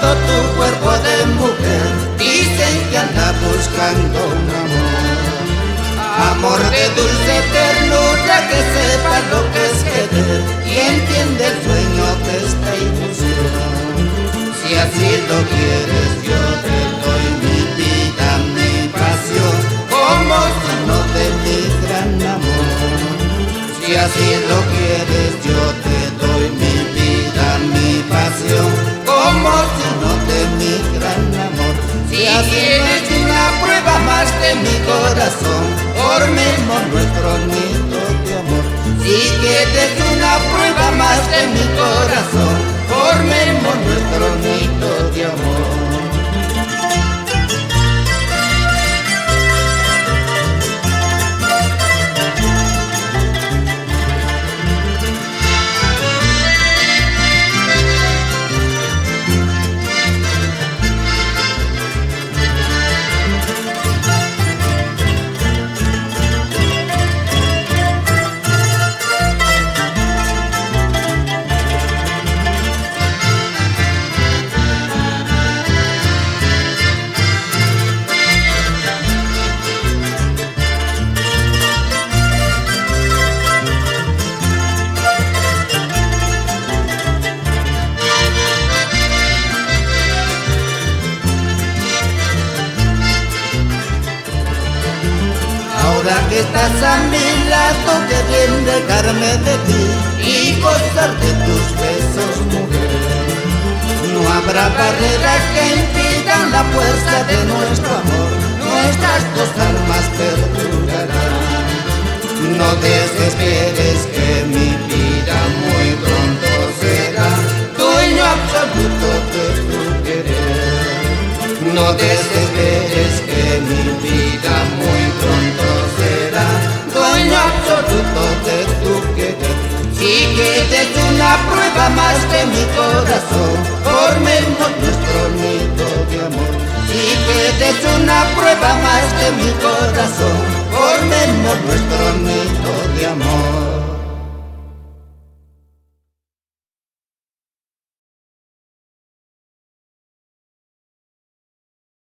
todo tu cuerpo de mujer. Dicen que anda buscando un amor de dulce ternura, que sepa lo que es querer y entiende el sueño de esta ilusión. Si así lo quieres, yo te doy mi vida, mi pasión, como signo de mi gran amor. Si así lo quieres, yo te doy mi vida, mi pasión, como signo de mi gran amor. Si quieres una prueba más de mi corazón, formemos nuestro nido de amor. Si quieres una prueba más de mi corazón, formemos nuestro nido de amor. Ahora que estás a mi lado, que bien dejarme de ti y gozar de tus besos, mujer. No habrá barreras que impidan la fuerza de nuestro amor, nuestras dos almas perdurarán. No desesperes, que mi vida muy pronto será dueño absoluto de tu querer. No desesperes, que mi vida muy pronto será dueño absoluto de tu querer. Si quieres una prueba más de mi corazón, formemos nuestro nido de amor. Si quieres una prueba más de mi corazón, formemos nuestro